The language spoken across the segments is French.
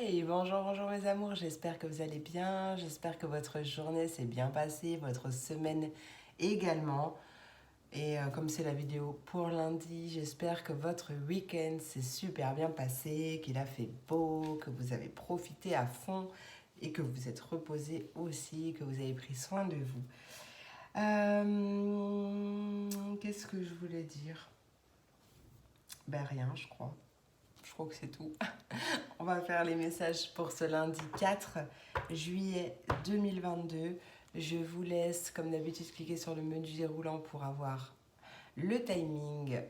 Hey, bonjour, bonjour mes amours, j'espère que vous allez bien, j'espère que votre journée s'est bien passée, votre semaine également. Et comme c'est la vidéo pour lundi, j'espère que votre week-end s'est super bien passé, qu'il a fait beau, que vous avez profité à fond et que vous êtes reposé aussi, que vous avez pris soin de vous. Qu'est-ce que je voulais dire? Ben rien, je crois. Je crois que c'est tout. On va faire les messages pour ce lundi 4 juillet 2022. Je vous laisse, comme d'habitude, cliquer sur le menu déroulant pour avoir le timing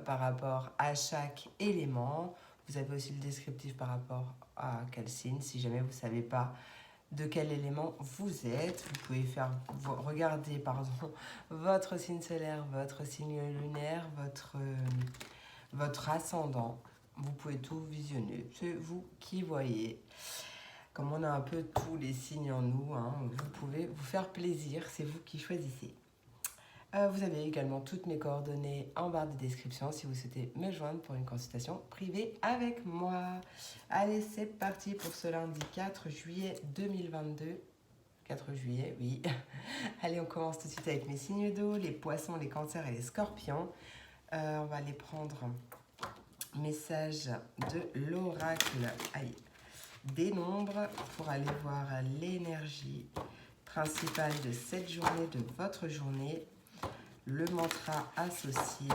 par rapport à chaque élément. Vous avez aussi le descriptif par rapport à quel signe. Si jamais vous ne savez pas de quel élément vous êtes, vous pouvez regarder votre signe solaire, votre signe lunaire, votre ascendant. Vous pouvez tout visionner, c'est vous qui voyez. Comme on a un peu tous les signes en nous, hein, vous pouvez vous faire plaisir, c'est vous qui choisissez. Vous avez également toutes mes coordonnées en barre de description si vous souhaitez me joindre pour une consultation privée avec moi. Allez, c'est parti pour ce lundi 4 juillet 2022. 4 juillet, oui. Allez, on commence tout de suite avec mes signes d'eau, les poissons, les cancers et les scorpions. On va les prendre. Message de l'oracle des nombres pour aller voir l'énergie principale de cette journée, de votre journée, le mantra associé.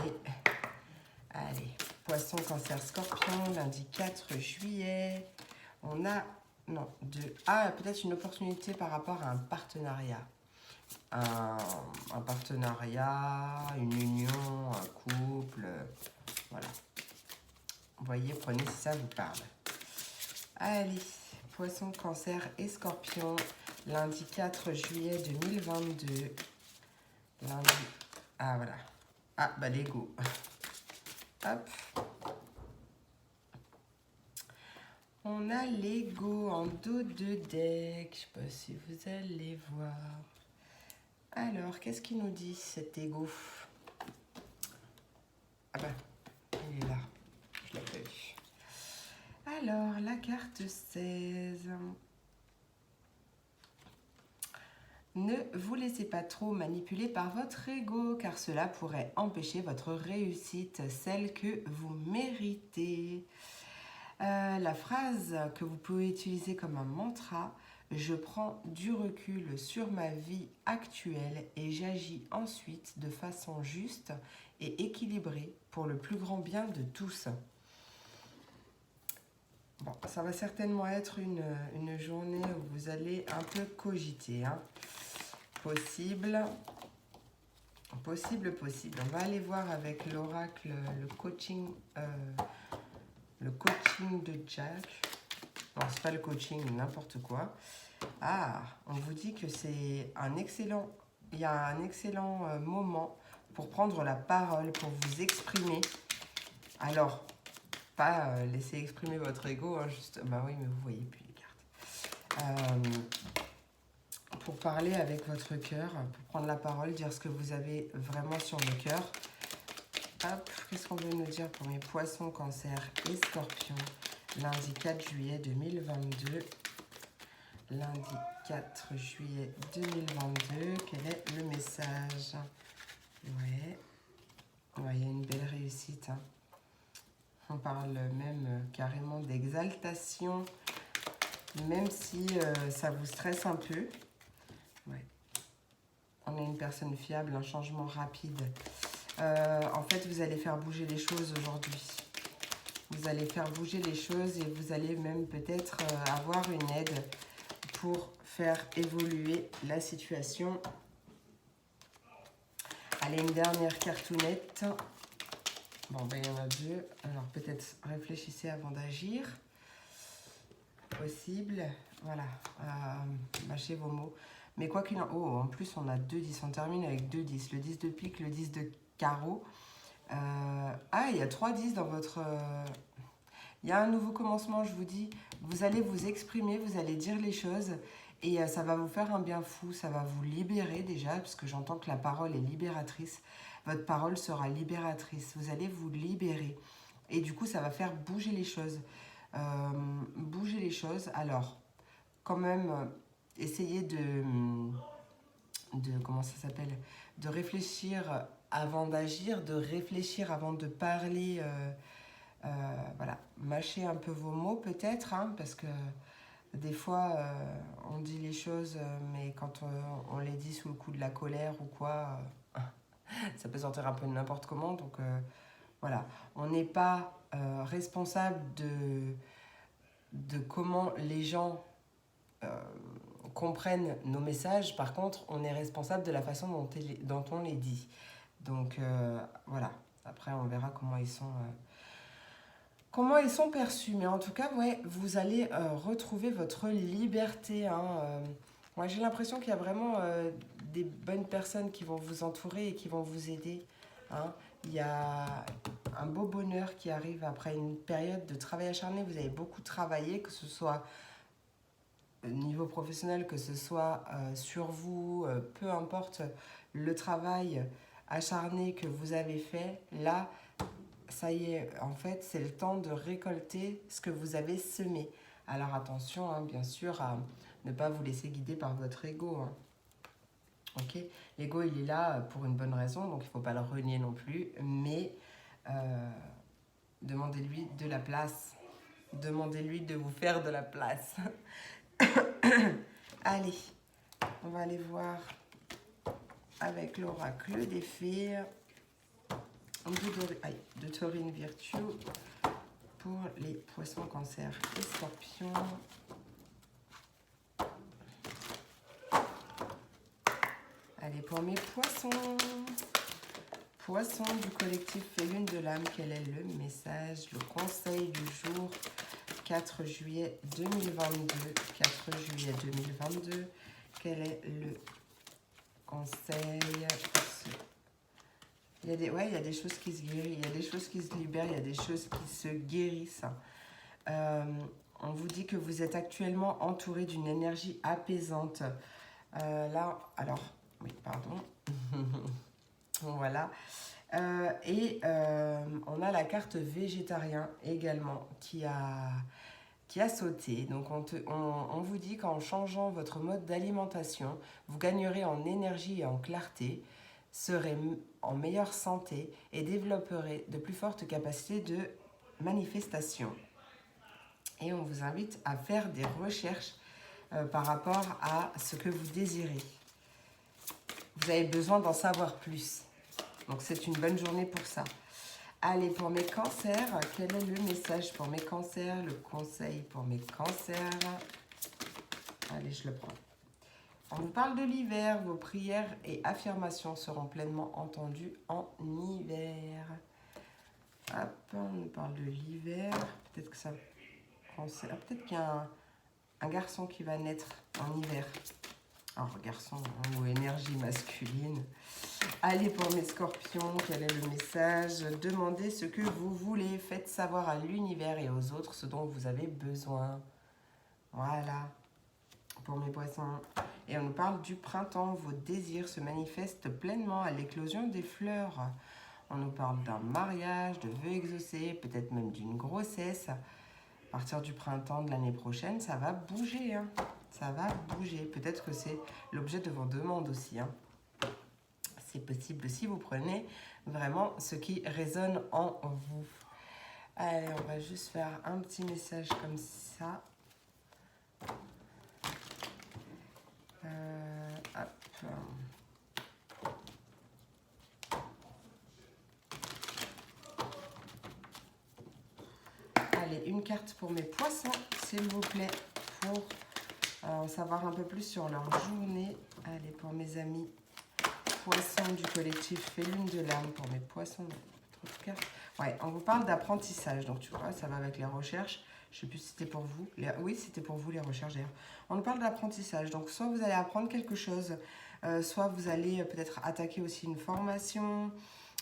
Allez, poisson, cancer, scorpion, lundi 4 juillet. On a, non, peut-être une opportunité par rapport à un partenariat. Un partenariat, une union, un couple, voilà. Voyez, prenez si ça vous parle. Allez, poisson, cancer et scorpion, lundi 4 juillet 2022. Lundi, ah voilà. Ah, bah l'ego. Hop. On a l'ego en dos de deck. Je sais pas si vous allez voir. Alors, qu'est-ce qu'il nous dit cet ego? Ah bah, il est là. Je l'ai pas vu. Alors, la carte 16. Ne vous laissez pas trop manipuler par votre ego, car cela pourrait empêcher votre réussite, celle que vous méritez. La phrase que vous pouvez utiliser comme un mantra: je prends du recul sur ma vie actuelle et j'agis ensuite de façon juste et équilibrée pour le plus grand bien de tous. Bon, ça va certainement être une journée où vous allez un peu cogiter. Hein. Possible. On va aller voir avec l'oracle le coaching de Jack. Non, c'est pas le coaching, n'importe quoi. Ah, on vous dit que c'est un excellent... Il y a un excellent moment pour prendre la parole, pour vous exprimer. Alors, pas laisser exprimer votre ego, hein, juste... Bah oui, mais vous voyez plus les cartes. Pour parler avec votre cœur, pour prendre la parole, dire ce que vous avez vraiment sur le cœur. Hop, qu'est-ce qu'on veut nous dire pour mes poissons, cancer et scorpions? Lundi 4 juillet 2022. Lundi 4 juillet 2022. Quel est le message? Ouais, il y a une belle réussite. Hein. On parle même carrément d'exaltation, même si ça vous stresse un peu. Ouais. On est une personne fiable, un changement rapide. En fait, vous allez faire bouger les choses aujourd'hui. Vous allez faire bouger les choses et vous allez même peut-être avoir une aide pour faire évoluer la situation. Allez, une dernière cartoonette. Bon, ben il y en a deux. Alors, peut-être réfléchissez avant d'agir. Possible. Voilà. Mâchez vos mots. Mais quoi qu'il en... Oh, en plus, on a 2 10. On termine avec 2 10. Le 10 de pique, le 10 de carreau. Il y a 3 10 dans votre... Il y a un nouveau commencement, je vous dis. Vous allez vous exprimer, vous allez dire les choses. Et ça va vous faire un bien fou. Ça va vous libérer déjà, parce que j'entends que la parole est libératrice. Votre parole sera libératrice. Vous allez vous libérer. Et du coup, ça va faire bouger les choses. choses. Alors, quand même, essayez comment ça s'appelle, de réfléchir avant d'agir, de réfléchir avant de parler. Voilà, mâchez un peu vos mots peut-être, hein, parce que des fois, on dit les choses, mais quand on les dit sous le coup de la colère ou quoi, ça peut sortir un peu de n'importe comment. Donc voilà, on n'est pas responsable de comment les gens comprennent nos messages. Par contre, on est responsable de la façon dont on les dit. Donc voilà, après on verra comment ils sont perçus. Mais en tout cas, ouais, vous allez retrouver votre liberté. Hein. Moi, j'ai l'impression qu'il y a vraiment des bonnes personnes qui vont vous entourer et qui vont vous aider. Hein. Il y a un beau bonheur qui arrive après une période de travail acharné. Vous avez beaucoup travaillé, que ce soit au niveau professionnel, que ce soit sur vous, peu importe le travail acharné que vous avez fait. Là, ça y est, en fait, c'est le temps de récolter ce que vous avez semé. Alors attention, hein, bien sûr, à ne pas vous laisser guider par votre ego. Hein. Ok, l'ego, il est là pour une bonne raison, donc il ne faut pas le renier non plus. Mais demandez-lui de la place. Demandez-lui de vous faire de la place. Allez, on va aller voir avec l'oracle des fées de Taurine Virtue pour les poissons, cancer et scorpions. Allez, pour mes poissons. Poissons du collectif Lune de l'âme, quel est le message, le conseil du jour 4 juillet 2022. 4 juillet 2022, quel est le conseil? Il y a des choses qui se guérissent, il y a des choses qui se libèrent, il y a des choses qui se guérissent. On vous dit que vous êtes actuellement entouré d'une énergie apaisante. Là, alors, oui, pardon. Voilà. On a la carte végétarien également qui a sauté. Donc on vous dit qu'en changeant votre mode d'alimentation, vous gagnerez en énergie et en clarté, serez en meilleure santé et développerez de plus fortes capacités de manifestation. Et on vous invite à faire des recherches par rapport à ce que vous désirez. Vous avez besoin d'en savoir plus. Donc c'est une bonne journée pour ça. Allez, pour mes cancers, quel est le message pour mes cancers, le conseil pour mes cancers? Allez, je le prends. On vous parle de l'hiver, vos prières et affirmations seront pleinement entendues en hiver. Hop, on nous parle de l'hiver. Peut-être que ça... peut-être qu'il y a un garçon qui va naître en hiver. Alors, garçon ou énergie masculine. Allez, pour mes scorpions, quel est le message? Demandez ce que vous voulez. Faites savoir à l'univers et aux autres ce dont vous avez besoin. Voilà. Pour mes poissons. Et on nous parle du printemps. Vos désirs se manifestent pleinement à l'éclosion des fleurs. On nous parle d'un mariage, de vœux exaucés, peut-être même d'une grossesse. À partir du printemps de l'année prochaine, ça va bouger. Hein. Ça va bouger. Peut-être que c'est l'objet de vos demandes aussi. Hein. C'est possible si vous prenez vraiment ce qui résonne en vous. Allez, on va juste faire un petit message comme ça. Hop. Allez, une carte pour mes poissons, s'il vous plaît, pour en savoir un peu plus sur leur journée. Allez, pour mes amis poissons du collectif Lune de l'âme, pour mes poissons. Ouais, on vous parle d'apprentissage, donc tu vois, ça va avec les recherches. Je ne sais plus si c'était pour vous. Oui, c'était pour vous les recherches d'ailleurs. On nous parle d'apprentissage, donc soit vous allez apprendre quelque chose, soit vous allez peut-être attaquer aussi une formation.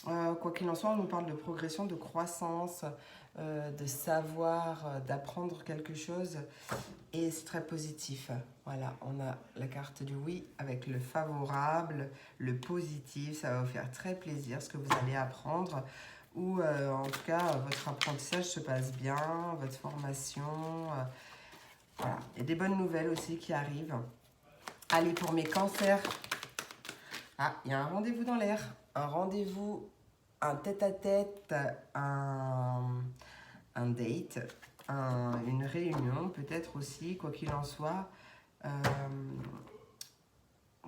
Quoi qu'il en soit, on nous parle de progression, de croissance, de savoir, d'apprendre quelque chose. Et c'est très positif. Voilà, on a la carte du oui avec le favorable, le positif. Ça va vous faire très plaisir ce que vous allez apprendre. Ou en tout cas, votre apprentissage se passe bien, votre formation. Il y a des bonnes nouvelles aussi qui arrivent. Allez, pour mes cancers. Ah, il y a un rendez-vous dans l'air. Un rendez-vous, un tête-à-tête, un date, une réunion peut-être aussi, quoi qu'il en soit.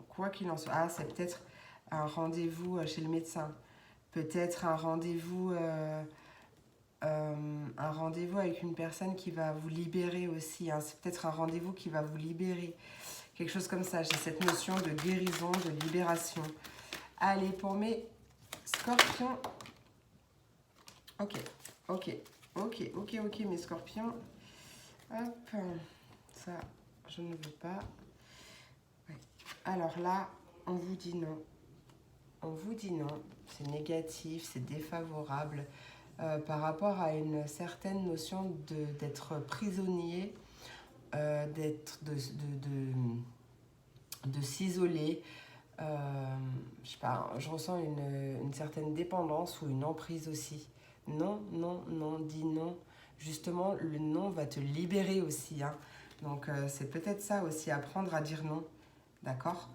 Quoi qu'il en soit. Ah, c'est peut-être un rendez-vous chez le médecin. Peut-être un rendez-vous avec une personne qui va vous libérer aussi. Hein. C'est peut-être un rendez-vous qui va vous libérer. Quelque chose comme ça. J'ai cette notion de guérison, de libération. Allez, pour mes scorpions. Ok, mes scorpions. Hop, ça, je ne veux pas. Ouais. Alors là, on vous dit non. On vous dit non. C'est négatif, c'est défavorable. Par rapport à une certaine notion d'être prisonnier, de s'isoler. Je sais pas, je ressens une certaine dépendance ou une emprise aussi. Non, dis non. Justement, le non va te libérer aussi. Hein. Donc, c'est peut-être ça aussi, apprendre à dire non. D'accord ?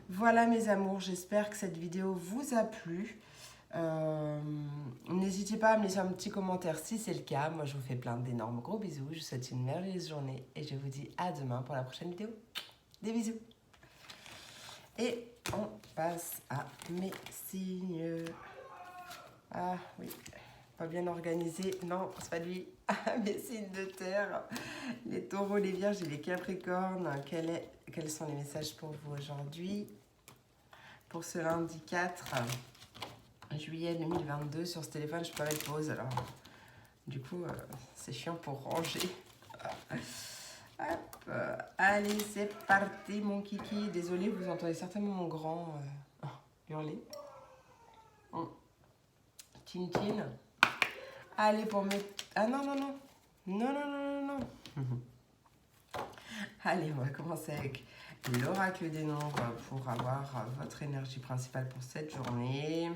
Voilà mes amours, j'espère que cette vidéo vous a plu. N'hésitez pas à me laisser un petit commentaire si c'est le cas. Moi, je vous fais plein d'énormes gros bisous. Je vous souhaite une merveilleuse journée et je vous dis à demain pour la prochaine vidéo. Des bisous. Et on passe à mes signes. Ah oui, pas bien organisé. Non, c'est pas lui. Mes signes de terre. Les taureaux, les vierges et les capricornes. Quels sont les messages pour vous aujourd'hui? Pour ce lundi 4 juillet 2022, sur ce téléphone, je peux mettre pause. Alors, du coup, c'est chiant pour ranger. Hop, allez, c'est parti, mon kiki. Désolée, vous entendez certainement mon grand hurler. Tintine. Allez, pour mes... Ah non. Allez, on va commencer avec l'oracle des nombres pour avoir votre énergie principale pour cette journée.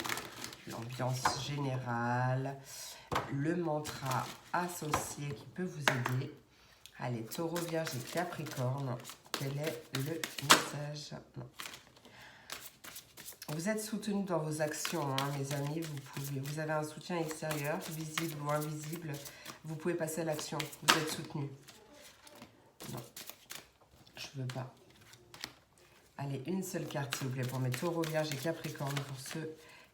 L'ambiance générale. Le mantra associé qui peut vous aider. Allez, taureau, vierge et capricorne. Quel est le message? Non. Vous êtes soutenu dans vos actions, hein, mes amis. Vous avez un soutien extérieur, visible ou invisible. Vous pouvez passer à l'action. Vous êtes soutenu. Non, je ne veux pas. Allez, une seule carte, s'il vous plaît, pour mes taureaux, vierges et capricornes pour ce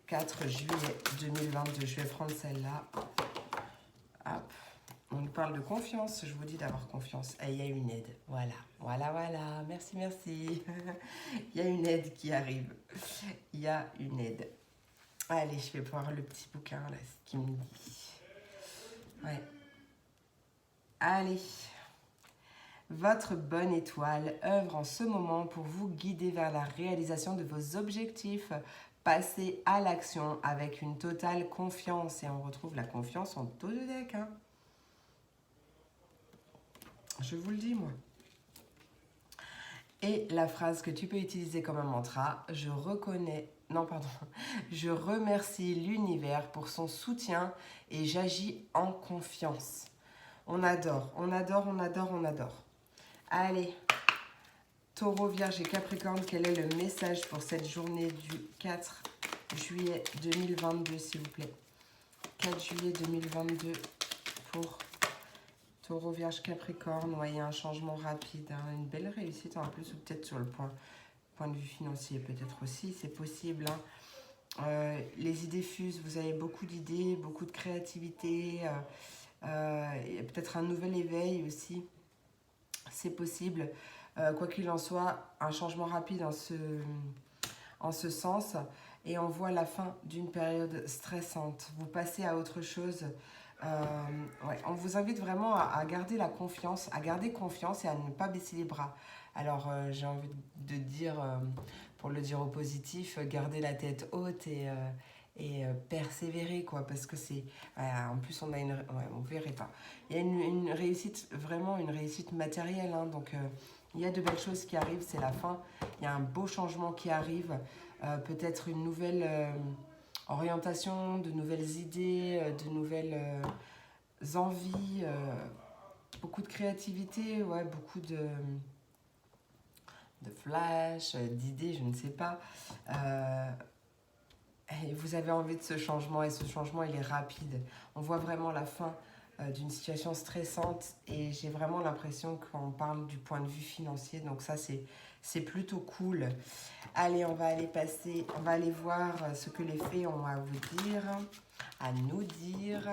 4 juillet 2022. Je vais prendre celle-là. Hop. On nous parle de confiance. Je vous dis d'avoir confiance. Et il y a une aide. Voilà. Merci. Il y a une aide qui arrive. Il y a une aide. Allez, je vais voir le petit bouquin, là, ce qu'il me dit. Ouais. Allez. Votre bonne étoile œuvre en ce moment pour vous guider vers la réalisation de vos objectifs. Passez à l'action avec une totale confiance. Et on retrouve la confiance en dos de deck. Hein. Je vous le dis, moi. Et la phrase que tu peux utiliser comme un mantra, je remercie l'univers pour son soutien et j'agis en confiance. On adore. Allez, taureau, vierge et capricorne, quel est le message pour cette journée du 4 juillet 2022, s'il vous plaît? 4 juillet 2022 pour taureau, vierge, capricorne. Ouais, il y a un changement rapide, hein, une belle réussite en plus, ou peut-être sur le point de vue financier, peut-être aussi, c'est possible. Hein. Les idées fusent, vous avez beaucoup d'idées, beaucoup de créativité, et peut-être un nouvel éveil aussi, c'est possible. Quoi qu'il en soit, un changement rapide en ce sens, et on voit la fin d'une période stressante. Vous passez à autre chose. Ouais, on vous invite vraiment à garder la confiance, à garder confiance et à ne pas baisser les bras. Alors, j'ai envie de dire, pour le dire au positif, garder la tête haute et persévérer, quoi, parce que c'est... en plus, on a une... Ouais, on verrait pas. Il y a une réussite, vraiment une réussite matérielle, hein, donc il y a de belles choses qui arrivent, c'est la fin. Il y a un beau changement qui arrive, peut-être une nouvelle... orientation, de nouvelles idées, de nouvelles envies. beaucoup de créativité, ouais, beaucoup de flash, d'idées, je ne sais pas. Et vous avez envie de ce changement et ce changement, il est rapide. On voit vraiment la fin d'une situation stressante et j'ai vraiment l'impression qu'on parle du point de vue financier. Donc ça, c'est plutôt cool. Allez, on va aller voir ce que les fées ont à vous dire, à nous dire.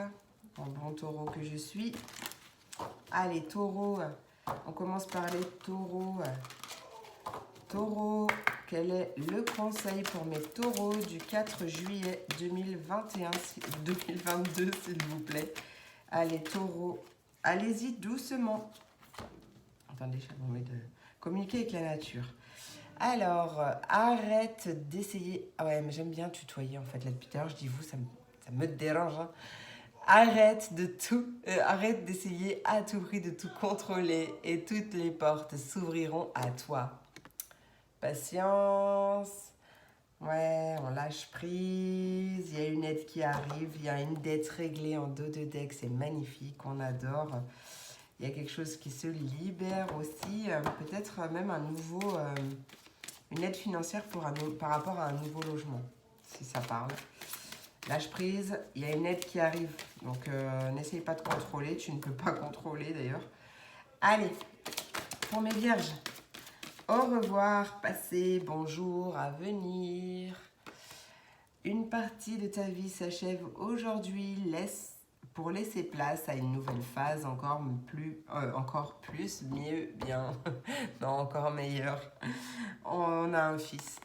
En bon taureau que je suis. Allez, taureau, on commence par les taureaux. Taureau, quel est le conseil pour mes taureaux du 4 juillet 2022, s'il vous plaît? Allez, taureau, allez-y doucement. Attendez, je vous mets de communiquer avec la nature. Alors, arrête d'essayer... Ah ouais, mais j'aime bien tutoyer, en fait. Là, depuis tout à l'heure, je dis vous, ça me dérange. Hein. Arrête d'essayer à tout prix de tout contrôler et toutes les portes s'ouvriront à toi. Patience. Ouais, on lâche prise. Il y a une aide qui arrive. Il y a une dette réglée en dos de deck. C'est magnifique. On adore. Il y a quelque chose qui se libère aussi. Peut-être même une aide financière par rapport à un nouveau logement. Si ça parle. Lâche prise. Il y a une aide qui arrive. Donc, n'essaye pas de contrôler. Tu ne peux pas contrôler d'ailleurs. Allez, pour mes vierges. Au revoir, passé, bonjour, à venir. Une partie de ta vie s'achève aujourd'hui. Pour laisser place à une nouvelle phase encore plus, mieux, bien, non, encore meilleur. On a un fils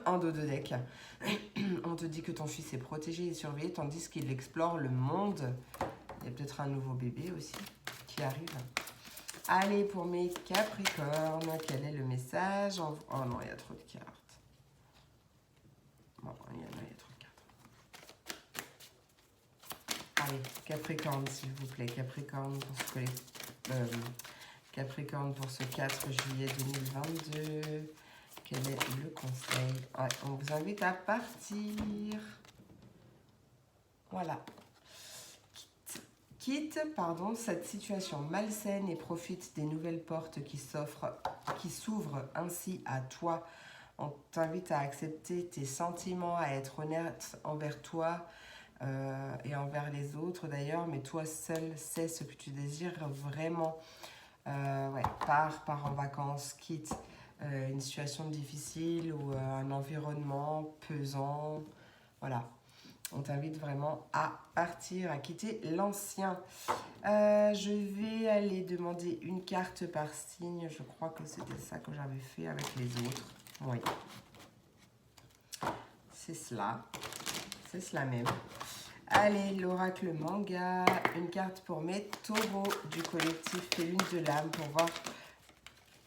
en dos de deck. On te dit que ton fils est protégé et surveillé tandis qu'il explore le monde. Il y a peut-être un nouveau bébé aussi qui arrive. Allez, pour mes Capricornes, quel est le message? Oh non, il y a trop de cartes. Bon, il y a trop de cartes. Allez, Capricorne, s'il vous plaît. Capricorne pour ce 4 juillet 2022. Quel est le conseil? Ouais, on vous invite à partir. Voilà. Quitte cette situation malsaine et profite des nouvelles portes qui s'ouvrent ainsi à toi. On t'invite à accepter tes sentiments, à être honnête envers toi et envers les autres d'ailleurs, mais toi seul sais ce que tu désires vraiment. Pars en vacances, quitte une situation difficile ou un environnement pesant. Voilà. On t'invite vraiment à partir, à quitter l'ancien. Je vais aller demander une carte par signe. Je crois que c'était ça que j'avais fait avec les autres. Oui. C'est cela. C'est cela même. Allez, l'oracle manga. Une carte pour mes taureaux du collectif Lune de l'âme pour voir...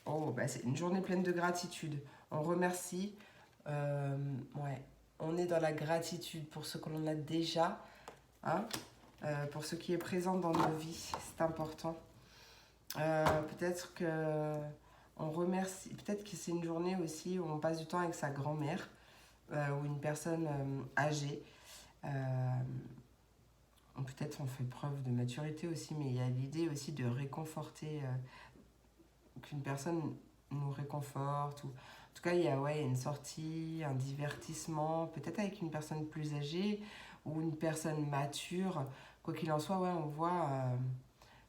Oh, bah c'est une journée pleine de gratitude. On remercie. Ouais. On est dans la gratitude pour ce que l'on a déjà, hein, pour ce qui est présent dans nos vies, c'est important. Peut-être que on remercie, peut-être que c'est une journée aussi où on passe du temps avec sa grand-mère ou une personne âgée. Peut-être on fait preuve de maturité aussi, mais il y a l'idée aussi de réconforter, qu'une personne nous réconforte ou... En tout cas, il y a une sortie, un divertissement, peut-être avec une personne plus âgée ou une personne mature. Quoi qu'il en soit, on voit,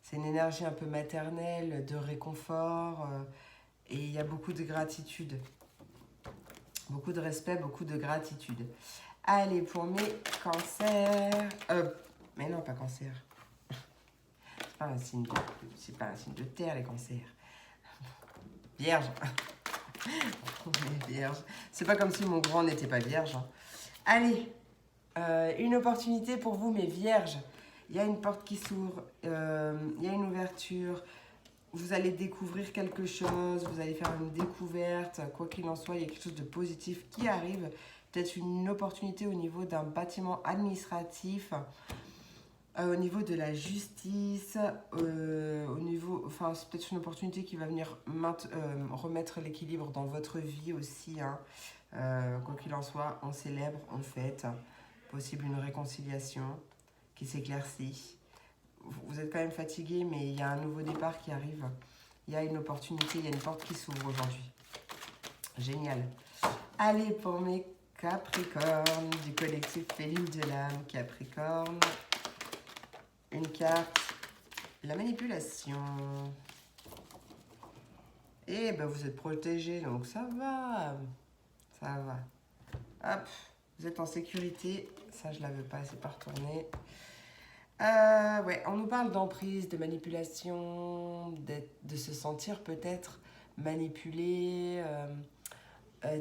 c'est une énergie un peu maternelle, de réconfort, et il y a beaucoup de gratitude. Beaucoup de respect, beaucoup de gratitude. Allez, pour mes cancers... mais non, pas cancer. C'est pas un signe de terre, les cancers. Vierge. Vierge. C'est pas comme si mon grand n'était pas vierge. Hein. Allez, une opportunité pour vous, mes vierges. Il y a une porte qui s'ouvre, il y a une ouverture. Vous allez découvrir quelque chose, vous allez faire une découverte. Quoi qu'il en soit, il y a quelque chose de positif qui arrive. Peut-être une opportunité au niveau d'un bâtiment administratif. Au niveau de la justice, c'est peut-être une opportunité qui va venir remettre l'équilibre dans votre vie aussi. Hein. Quoi qu'il en soit, on célèbre, on fête. Possible une réconciliation qui s'éclaircit. vous êtes quand même fatigué, mais il y a un nouveau départ qui arrive. Il y a une opportunité, il y a une porte qui s'ouvre aujourd'hui. Génial. Allez, pour mes Capricornes du collectif Féline de l'âme, Capricorne. Une carte, la manipulation. Et ben vous êtes protégé, donc ça va. Ça va. Hop, vous êtes en sécurité. Ça, je ne la veux pas, c'est pas retourné. Ouais, on nous parle d'emprise, de manipulation, de se sentir peut-être manipulé,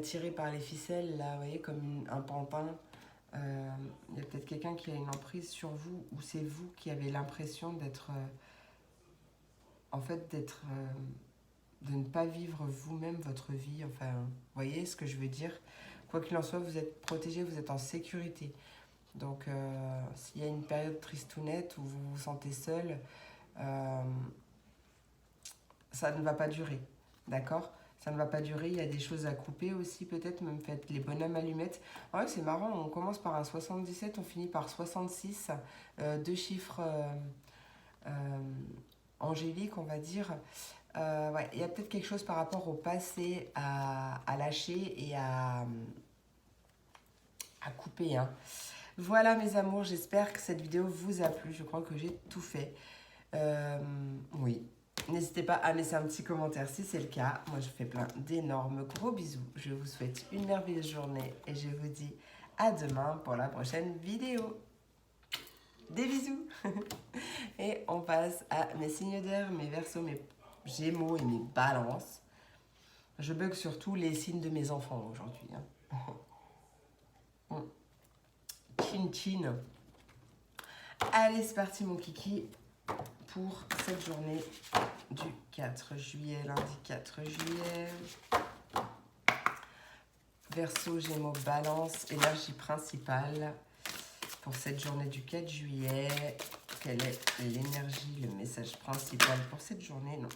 tiré par les ficelles, là, vous voyez, comme un pantin. Il y a peut-être quelqu'un qui a une emprise sur vous, ou c'est vous qui avez l'impression d'être, en fait, de ne pas vivre vous-même votre vie. Enfin, vous voyez ce que je veux dire? Quoi qu'il en soit, vous êtes protégé, vous êtes en sécurité. Donc, s'il y a une période tristounette où vous vous sentez seul, ça ne va pas durer, d'accord? Ça ne va pas durer, il y a des choses à couper aussi, peut-être, même faites les bonhommes allumettes. En vrai, c'est marrant, on commence par un 77, on finit par 66, deux chiffres angéliques, on va dire. Ouais, il y a peut-être quelque chose par rapport au passé à lâcher et à couper, hein. Voilà mes amours, j'espère que cette vidéo vous a plu. Je crois que j'ai tout fait. Oui, n'hésitez pas à laisser un petit commentaire si c'est le cas. Moi, je vous fais plein d'énormes gros bisous. Je vous souhaite une merveilleuse journée et je vous dis à demain pour la prochaine vidéo. Des bisous. Et on passe à mes signes d'air, mes Verseaux, mes Gémeaux et mes Balances. Je bug sur tous les signes de mes enfants aujourd'hui, hein. Chin chin. Allez, c'est parti mon kiki pour cette journée du 4 juillet, lundi 4 juillet. Verseau, Gémeaux, Balance, énergie principale pour cette journée du 4 juillet. Quelle est l'énergie, le message principal pour cette journée? Non.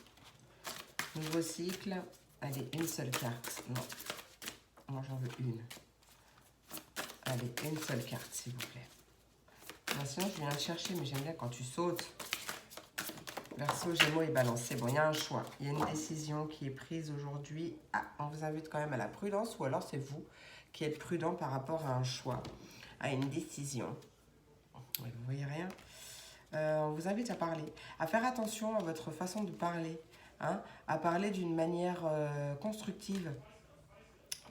Nouveau cycle. Allez, une seule carte. Non. Moi, j'en veux une. Allez, une seule carte, s'il vous plaît. Ben, sinon, je viens de chercher, mais j'aime bien quand tu sautes. Verseau, Gémeaux et Balance. C'est bon, il y a un choix. Il y a une décision qui est prise aujourd'hui. Ah, on vous invite quand même à la prudence, ou alors c'est vous qui êtes prudent par rapport à un choix, à une décision. Vous ne voyez rien. On vous invite à parler, à faire attention à votre façon de parler, hein, à parler d'une manière constructive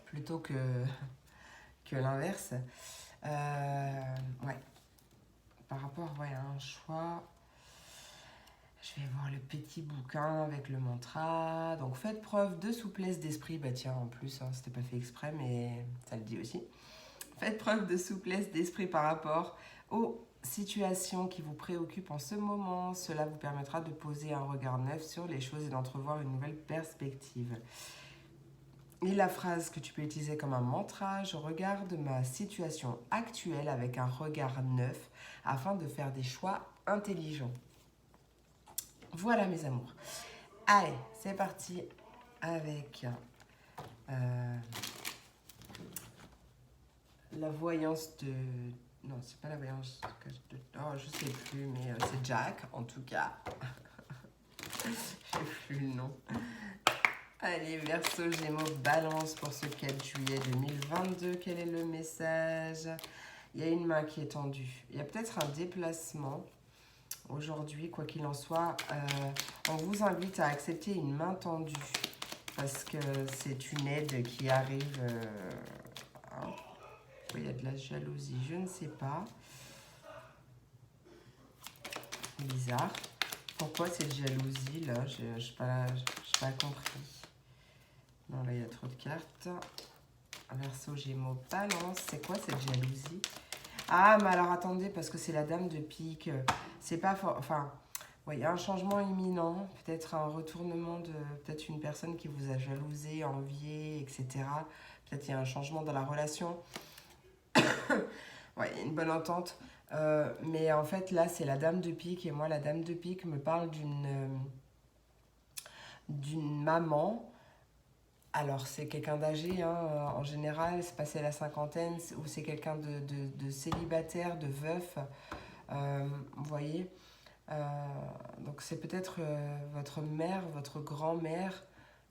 plutôt que l'inverse. Ouais. Par rapport à un choix, je vais voir le petit bouquin avec le mantra. Donc faites preuve de souplesse d'esprit. Bah tiens, en plus, hein, c'était pas fait exprès, mais ça le dit aussi. Faites preuve de souplesse d'esprit par rapport aux situations qui vous préoccupent en ce moment. Cela vous permettra de poser un regard neuf sur les choses et d'entrevoir une nouvelle perspective. Et la phrase que tu peux utiliser comme un mantra: je regarde ma situation actuelle avec un regard neuf afin de faire des choix intelligents. Voilà mes amours. Allez, c'est parti avec la voyance de... Non, c'est pas la voyance de... Oh, je sais plus, mais c'est Jack, en tout cas. Je sais plus le nom. Allez, Verseau, Gémeaux, Balance pour ce 4 juillet 2022. Quel est le message? Il y a une main qui est tendue. Il y a peut-être un déplacement aujourd'hui, quoi qu'il en soit. On vous invite à accepter une main tendue parce que c'est une aide qui arrive. Hein. Il y a de la jalousie, je ne sais pas. Bizarre. Pourquoi cette jalousie là? Je n'ai pas compris. Non, là, il y a trop de cartes. Verseau, Gémeaux, Balance. C'est quoi cette jalousie? Ah, mais alors attendez, parce que c'est la dame de pique. C'est pas fort. Enfin, ouais, il y a un changement imminent. Peut-être un retournement de... Peut-être une personne qui vous a jalousé, envié, etc. Peut-être il y a un changement dans la relation. Ouais, il y a une bonne entente. Mais en fait, là, c'est la dame de pique. Et moi, la dame de pique me parle d'une maman. Alors, c'est quelqu'un d'âgé, hein, en général, c'est passé la cinquantaine, ou c'est quelqu'un de célibataire, de veuf, vous voyez. Donc c'est peut-être votre mère, votre grand-mère,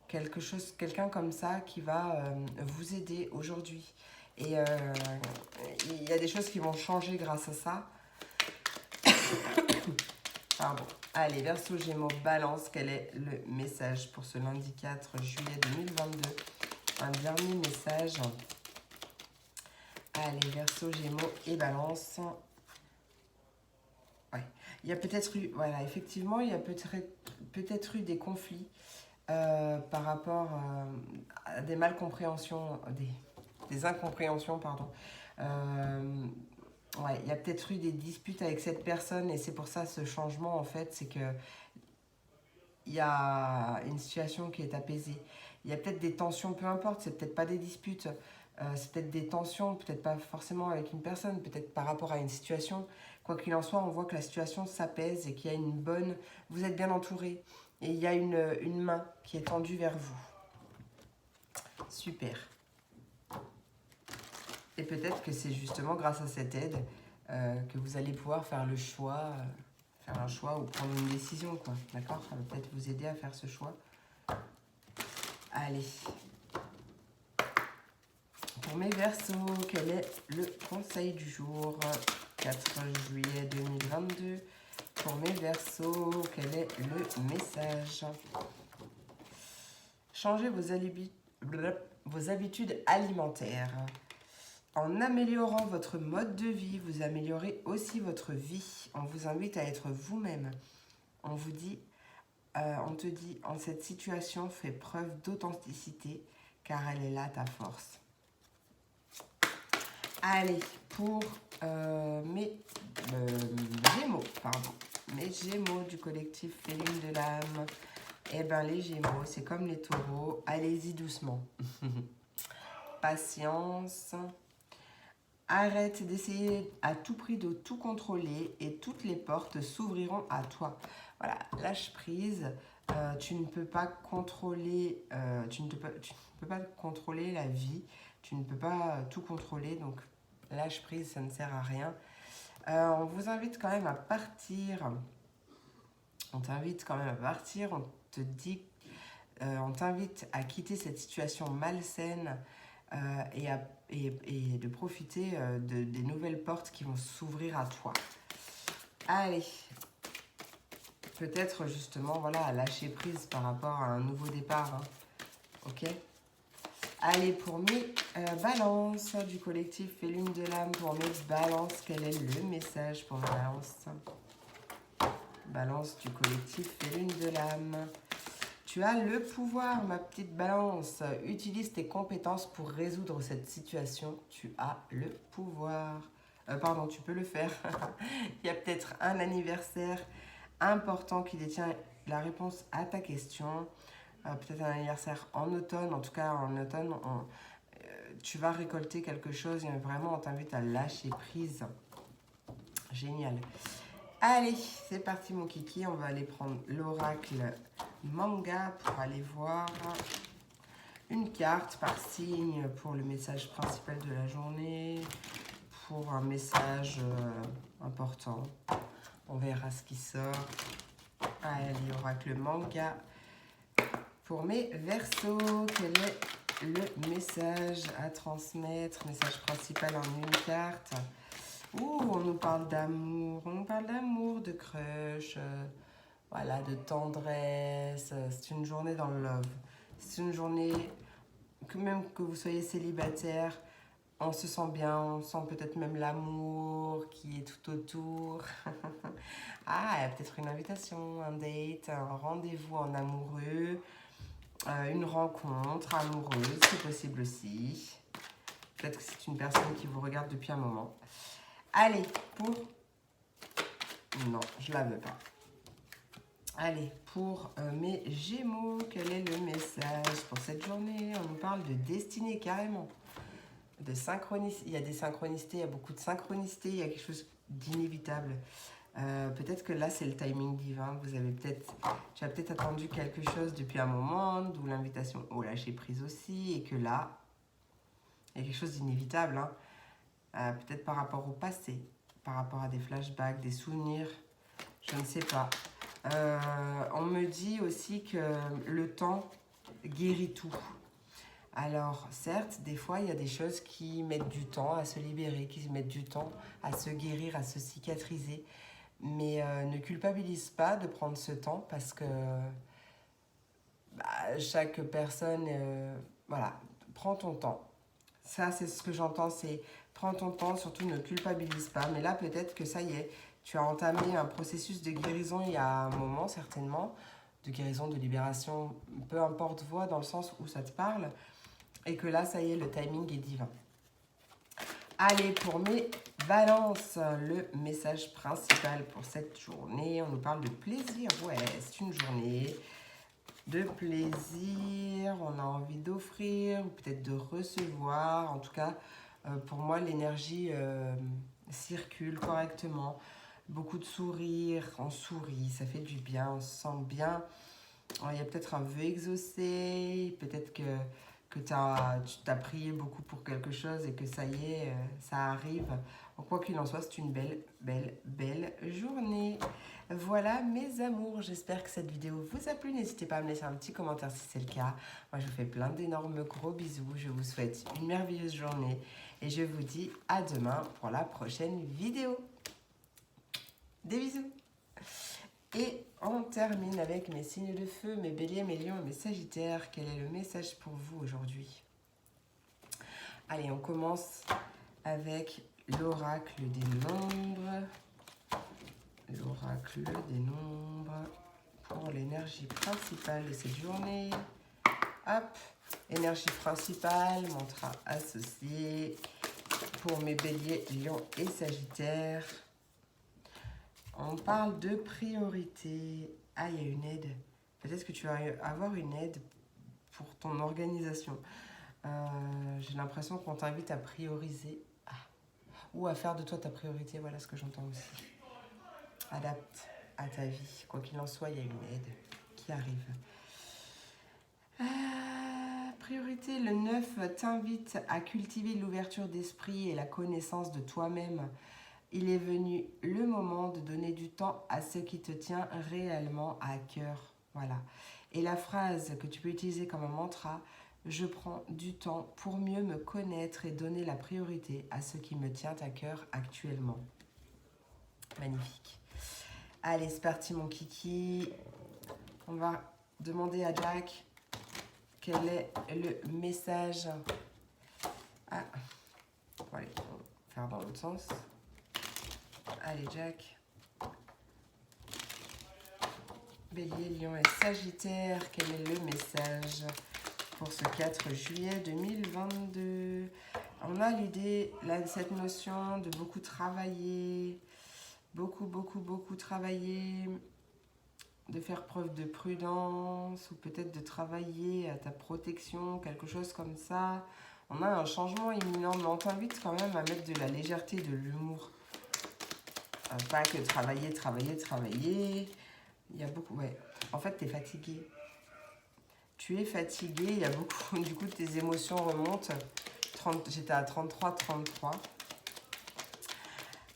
quelqu'un comme ça qui va vous aider aujourd'hui. Et il y a des choses qui vont changer grâce à ça. Pardon. Allez, Verseau, Gémeaux, Balance, quel est le message pour ce lundi 4 juillet 2022? Un dernier message. Allez, Verseau, Gémeaux et Balance. Ouais. Il y a peut-être eu, voilà, effectivement, il y a peut-être eu des conflits par rapport à des malcompréhensions, des incompréhensions, pardon. Ouais, il y a peut-être eu des disputes avec cette personne et c'est pour ça ce changement, en fait, c'est que il y a une situation qui est apaisée. Il y a peut-être des tensions, peu importe, c'est peut-être pas des disputes, c'est peut-être des tensions, peut-être pas forcément avec une personne, peut-être par rapport à une situation. Quoi qu'il en soit, on voit que la situation s'apaise et qu'il y a une bonne... Vous êtes bien entouré et il y a une main qui est tendue vers vous. Super. Et peut-être que c'est justement grâce à cette aide que vous allez pouvoir faire le choix, faire un choix ou prendre une décision, quoi. D'accord? Ça va peut-être vous aider à faire ce choix. Allez. Pour mes Verseaux, quel est le conseil du jour 4 juillet 2022. Pour mes Verseaux, quel est le message? Changez vos habitudes alimentaires. En améliorant votre mode de vie, vous améliorez aussi votre vie. On vous invite à être vous-même. On te dit, en cette situation, fais preuve d'authenticité, car elle est là ta force. Allez, pour mes Gémeaux, pardon. Mes Gémeaux du collectif Féline de l'âme. Eh bien, les Gémeaux, c'est comme les taureaux. Allez-y doucement. Patience. Arrête d'essayer à tout prix de tout contrôler et toutes les portes s'ouvriront à toi. Voilà, lâche prise. Tu ne peux pas contrôler, tu ne peux pas contrôler la vie. Tu ne peux pas tout contrôler, donc lâche prise, ça ne sert à rien. On vous invite quand même à partir. On t'invite quand même à partir. On te dit, on t'invite à quitter cette situation malsaine et de profiter des nouvelles portes qui vont s'ouvrir à toi. Allez, peut-être justement, voilà, à lâcher prise par rapport à un nouveau départ. Hein. Ok? Allez, pour mes balances du collectif Féline de l'âme, pour mes balances, quel est le message pour mes balances? Balance du collectif Féline de l'âme. Tu as le pouvoir, ma petite balance. Utilise tes compétences pour résoudre cette situation. Tu as le pouvoir. Pardon, tu peux le faire. Il y a peut-être un anniversaire important qui détient la réponse à ta question. Peut-être un anniversaire en automne. En tout cas, en automne, tu vas récolter quelque chose. Et vraiment, on t'invite à lâcher prise. Génial. Allez, c'est parti mon kiki. On va aller prendre l'oracle manga pour aller voir une carte par signe pour le message principal de la journée, pour un message important. On verra ce qui sort. Allez, oracle manga. Pour mes Verseaux, quel est le message à transmettre? Message principal en une carte. Ouh, on nous parle d'amour. On nous parle d'amour, de crush. Voilà, de tendresse. C'est une journée dans le love. C'est une journée que même que vous soyez célibataire, on se sent bien, on sent peut-être même l'amour qui est tout autour. Ah, il y a peut-être une invitation, un date, un rendez-vous en amoureux, une rencontre amoureuse, c'est possible aussi. Peut-être que c'est une personne qui vous regarde depuis un moment. Allez, pour... Non, je la veux pas. Allez, pour mes Gémeaux, quel est le message pour cette journée? On nous parle de destinée carrément. De synchronicité. Il y a des synchronicités, il y a beaucoup de synchronicité, il y a quelque chose d'inévitable. Peut-être que là, c'est le timing divin. Tu as peut-être attendu quelque chose depuis un moment, d'où l'invitation au lâcher prise aussi, et que là, il y a quelque chose d'inévitable. Hein. Peut-être par rapport au passé, par rapport à des flashbacks, des souvenirs. Je ne sais pas. On me dit aussi que le temps guérit tout. Alors, certes, des fois, il y a des choses qui mettent du temps à se libérer, qui mettent du temps à se guérir, à se cicatriser. Mais ne culpabilise pas de prendre ce temps parce que chaque personne, voilà, prends ton temps. Ça, c'est ce que j'entends, c'est prends ton temps, surtout ne culpabilise pas. Mais là, peut-être que ça y est, tu as entamé un processus de guérison il y a un moment, certainement, de guérison, de libération, peu importe voie, dans le sens où ça te parle, et que là, ça y est, le timing est divin. Allez, pour mes balances, le message principal pour cette journée, on nous parle de plaisir. Ouais, c'est une journée de plaisir, on a envie d'offrir, ou peut-être de recevoir. En tout cas, pour moi, l'énergie circule correctement. Beaucoup de sourires, on sourit, ça fait du bien, on se sent bien. Il y a peut-être un vœu exaucé, peut-être que tu as prié beaucoup pour quelque chose et que ça y est, ça arrive. Quoi qu'il en soit, c'est une belle journée. Voilà mes amours, j'espère que cette vidéo vous a plu. N'hésitez pas à me laisser un petit commentaire si c'est le cas. Moi, je vous fais plein d'énormes gros bisous. Je vous souhaite une merveilleuse journée et je vous dis à demain pour la prochaine vidéo. Des bisous. Et on termine avec mes signes de feu, mes béliers, mes lions et mes sagittaires. Quel est le message pour vous aujourd'hui? Allez, on commence avec l'oracle des nombres. L'oracle des nombres pour l'énergie principale de cette journée. Hop, énergie principale, mantra associé pour mes béliers, lions et sagittaires. On parle de priorité. Ah, il y a une aide. Peut-être que tu vas avoir une aide pour ton organisation. J'ai l'impression qu'on t'invite à prioriser. Ou à faire de toi ta priorité. Voilà ce que j'entends aussi. Adapte à ta vie. Quoi qu'il en soit, il y a une aide qui arrive. Priorité, le 9 t'invite à cultiver l'ouverture d'esprit et la connaissance de toi-même. Il est venu le moment de donner du temps à ce qui te tient réellement à cœur. Voilà. Et la phrase que tu peux utiliser comme un mantra, je prends du temps pour mieux me connaître et donner la priorité à ce qui me tient à cœur actuellement. Magnifique. Allez, c'est parti mon kiki. On va demander à Jack quel est le message. Ah, bon, allez, on va faire dans l'autre sens. Allez, Jack. Bélier, lion et sagittaire, quel est le message pour ce 4 juillet 2022? On a l'idée, cette notion de beaucoup travailler, beaucoup travailler, de faire preuve de prudence ou peut-être de travailler à ta protection, quelque chose comme ça. On a un changement imminent, mais on t'invite quand même à mettre de la légèreté, de l'humour. Pas que travailler. Il y a beaucoup, ouais. En fait, tu es fatigué. Tu es fatigué, il y a beaucoup, du coup, tes émotions remontent. J'étais à 33.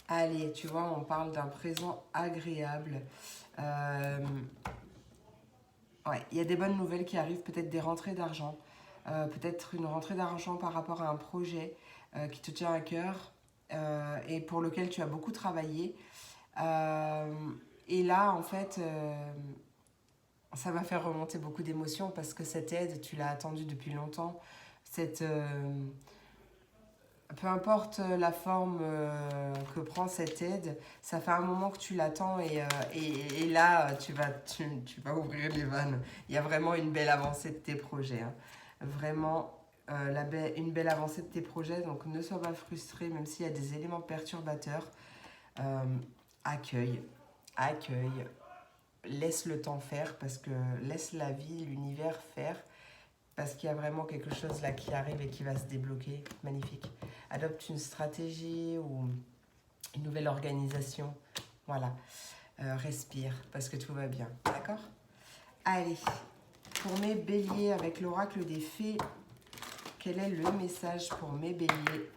Allez, tu vois, on parle d'un présent agréable. Ouais, il y a des bonnes nouvelles qui arrivent, peut-être des rentrées d'argent. Peut-être une rentrée d'argent par rapport à un projet qui te tient à cœur et pour lequel tu as beaucoup travaillé. Et là, en fait, ça va faire remonter beaucoup d'émotions parce que cette aide, tu l'as attendue depuis longtemps. Peu importe la forme que prend cette aide, ça fait un moment que tu l'attends et là, tu vas ouvrir les vannes. Il y a vraiment une belle avancée de tes projets. Hein. Vraiment, une belle avancée de tes projets. Donc, ne sois pas frustré, même s'il y a des éléments perturbateurs. Accueille. Laisse le temps faire parce que laisse la vie, l'univers faire. Parce qu'il y a vraiment quelque chose là qui arrive et qui va se débloquer. Magnifique. Adopte une stratégie ou une nouvelle organisation. Voilà. Respire parce que tout va bien. D'accord? Allez. Pour mes béliers avec l'oracle des fées, quel est le message pour mes béliers?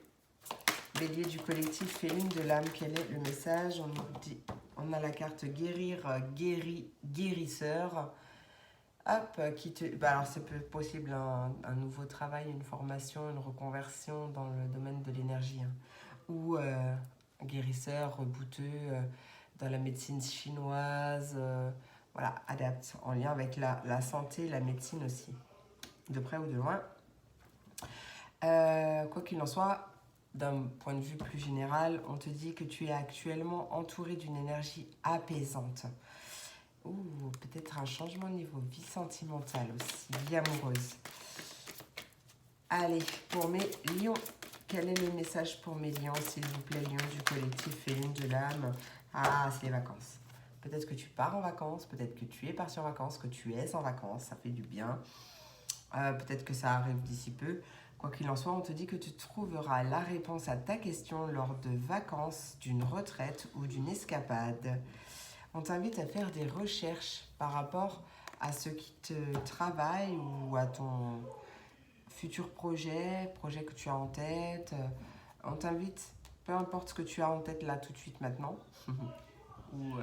Bélier du collectif Féline de l'âme, quel est le message? On nous dit On a la carte guérir, guérisseur. Hop, qui te... Bah alors c'est possible un nouveau travail, une formation, une reconversion dans le domaine de l'énergie. Hein. Ou guérisseur, rebouteux, dans la médecine chinoise. Voilà, adapte, en lien avec la santé, la médecine aussi. De près ou de loin. Quoi qu'il en soit, d'un point de vue plus général, on te dit que tu es actuellement entouré d'une énergie apaisante. Ou peut-être un changement niveau vie sentimentale aussi, vie amoureuse. Allez, pour mes lions, quel est le message pour mes lions, s'il vous plaît, lions du collectif Féline de l'âme? Ah, c'est les vacances. Peut-être que tu pars en vacances, peut-être que tu es parti en vacances, que tu es en vacances, ça fait du bien. Peut-être que ça arrive d'ici peu. Quoi qu'il en soit, on te dit que tu trouveras la réponse à ta question lors de vacances, d'une retraite ou d'une escapade. On t'invite à faire des recherches par rapport à ce qui te travaille ou à ton futur projet que tu as en tête. On t'invite, peu importe ce que tu as en tête là tout de suite maintenant, ou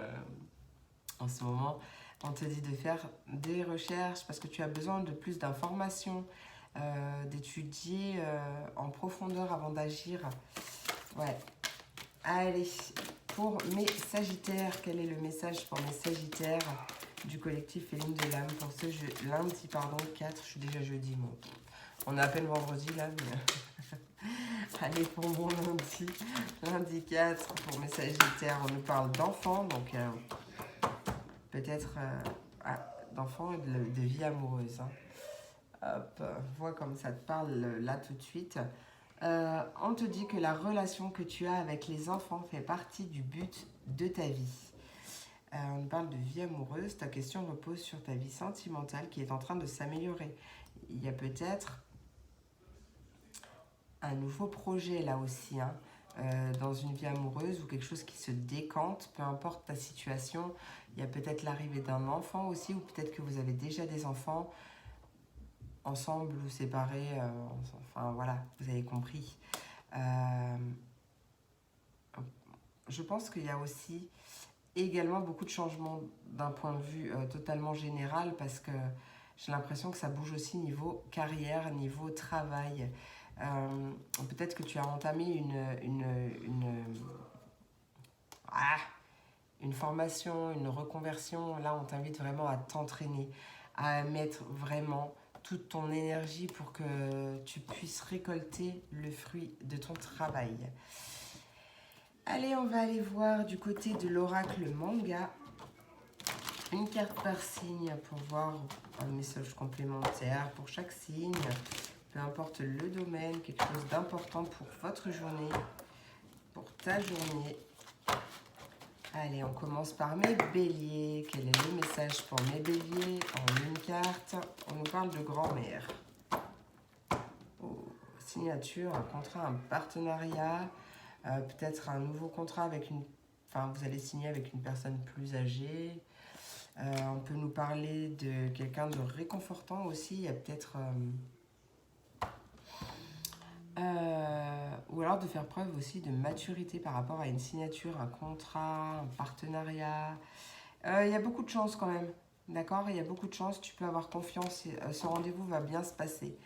en ce moment, on te dit de faire des recherches parce que tu as besoin de plus d'informations, d'étudier en profondeur avant d'agir. Ouais. Allez, pour mes Sagittaires, quel est le message pour mes Sagittaires du collectif Féline de l'âme pour ce lundi, 4, je suis déjà jeudi, bon. On est à peine vendredi là, mais... Allez, pour mon lundi 4, pour mes Sagittaires, on nous parle d'enfants, donc peut-être d'enfants et de vie amoureuse. Hein. Hop, vois comme ça te parle là tout de suite. On te dit que la relation que tu as avec les enfants fait partie du but de ta vie. On parle de vie amoureuse. Ta question repose sur ta vie sentimentale qui est en train de s'améliorer. Il y a peut-être un nouveau projet là aussi, hein, dans une vie amoureuse ou quelque chose qui se décante, peu importe ta situation. Il y a peut-être l'arrivée d'un enfant aussi, ou peut-être que vous avez déjà des enfants ensemble ou séparés, enfin voilà, vous avez compris. Je pense qu'il y a aussi également beaucoup de changements d'un point de vue totalement général parce que j'ai l'impression que ça bouge aussi niveau carrière, niveau travail. Peut-être que tu as entamé une formation, une reconversion. Là, on t'invite vraiment à t'entraîner, à mettre vraiment toute ton énergie pour que tu puisses récolter le fruit de ton travail. Allez, on va aller voir du côté de l'oracle manga. Une carte par signe pour voir un message complémentaire pour chaque signe. Peu importe le domaine, quelque chose d'important pour votre journée, pour ta journée. Allez, on commence par mes béliers. Quel est le message pour mes béliers? En une carte, on nous parle de grand-mère. Oh, signature, un contrat, un partenariat, peut-être un nouveau contrat avec une... Enfin, vous allez signer avec une personne plus âgée. On peut nous parler de quelqu'un de réconfortant aussi. Il y a peut-être... ou alors de faire preuve aussi de maturité par rapport à une signature, un contrat, un partenariat. Il y a beaucoup de chance quand même, d'accord? Il y a beaucoup de chance, tu peux avoir confiance, ce rendez-vous va bien se passer.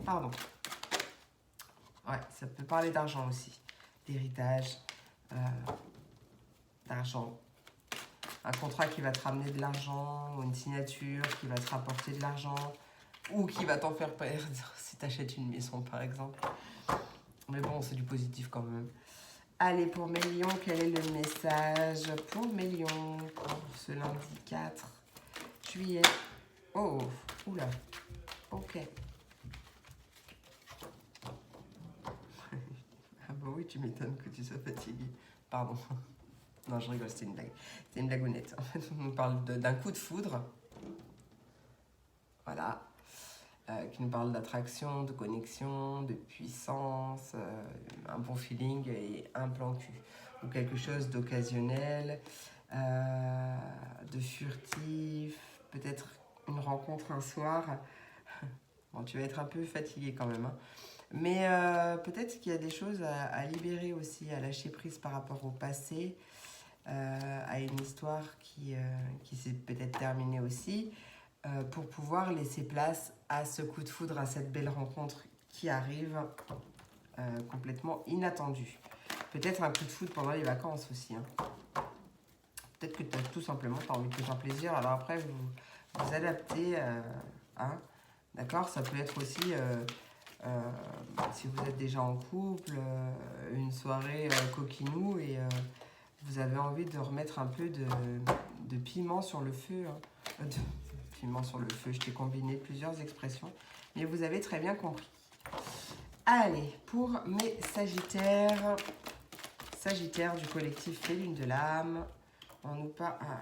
Pardon. Ouais, ça peut parler d'argent aussi, d'héritage, d'argent. Un contrat qui va te ramener de l'argent, ou une signature qui va te rapporter de l'argent, ou qui va t'en faire perdre si tu achètes une maison par exemple. Mais bon, c'est du positif quand même. Allez, pour mes lions, quel est le message pour mes lions pour ce lundi 4 juillet? Oh, oula, ok. Ah bah oui, tu m'étonnes que tu sois fatigué. Pardon. Non, je rigole, c'est une blague. C'est une blagounette. En fait, on nous parle d'un coup de foudre. Voilà. Qui nous parle d'attraction, de connexion, de puissance, un bon feeling et un plan cul. Ou quelque chose d'occasionnel, de furtif, peut-être une rencontre un soir. Bon, tu vas être un peu fatigué quand même, hein. Mais peut-être qu'il y a des choses à libérer aussi, à lâcher prise par rapport au passé. à une histoire qui s'est peut-être terminée aussi, pour pouvoir laisser place à ce coup de foudre, à cette belle rencontre qui arrive complètement inattendue. Peut-être un coup de foudre pendant les vacances aussi. Hein. Peut-être que tout simplement, tu as envie de te faire plaisir. Alors après, vous adaptez. Hein, d'accord. Ça peut être aussi, si vous êtes déjà en couple, une soirée coquinou et vous avez envie de remettre un peu de piment sur le feu. Hein. Piment sur le feu, je t'ai combiné plusieurs expressions. Mais vous avez très bien compris. Allez, pour mes Sagittaires. Sagittaire du collectif Les Lunes de l'âme. On nous parle. Ah,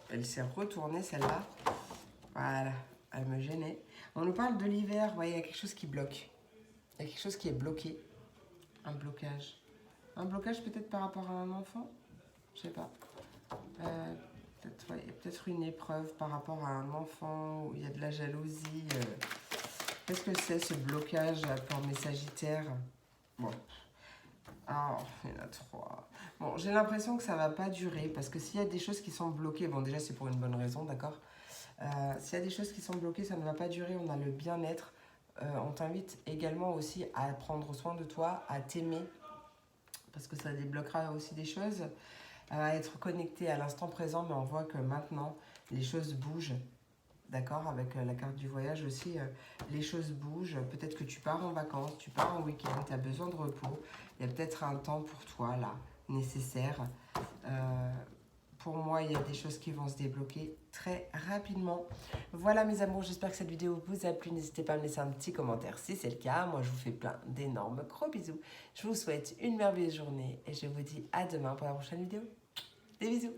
elle s'est retournée celle-là. Voilà, elle me gênait. On nous parle de l'hiver. Vous voyez, il y a quelque chose qui bloque. Il y a quelque chose qui est bloqué. Un blocage. Un blocage peut-être par rapport à un enfant. Je sais pas. Peut-être une épreuve par rapport à un enfant où il y a de la jalousie. Qu'est-ce que c'est ce blocage pour mes Sagittaires? Bon. Ah, il y en a 3. Bon, j'ai l'impression que ça va pas durer parce que s'il y a des choses qui sont bloquées, bon déjà c'est pour une bonne raison, d'accord. S'il y a des choses qui sont bloquées, ça ne va pas durer, on a le bien-être. On t'invite également aussi à prendre soin de toi, à t'aimer parce que ça débloquera aussi des choses, à être connecté à l'instant présent, mais on voit que maintenant les choses bougent. D'accord, avec la carte du voyage aussi, les choses bougent. Peut-être que tu pars en vacances, tu pars en week-end, tu as besoin de repos. Il y a peut-être un temps pour toi, là, nécessaire. Pour moi, il y a des choses qui vont se débloquer très rapidement. Voilà, mes amours, j'espère que cette vidéo vous a plu. N'hésitez pas à me laisser un petit commentaire si c'est le cas. Moi, je vous fais plein d'énormes gros bisous. Je vous souhaite une merveilleuse journée et je vous dis à demain pour la prochaine vidéo. Des bisous!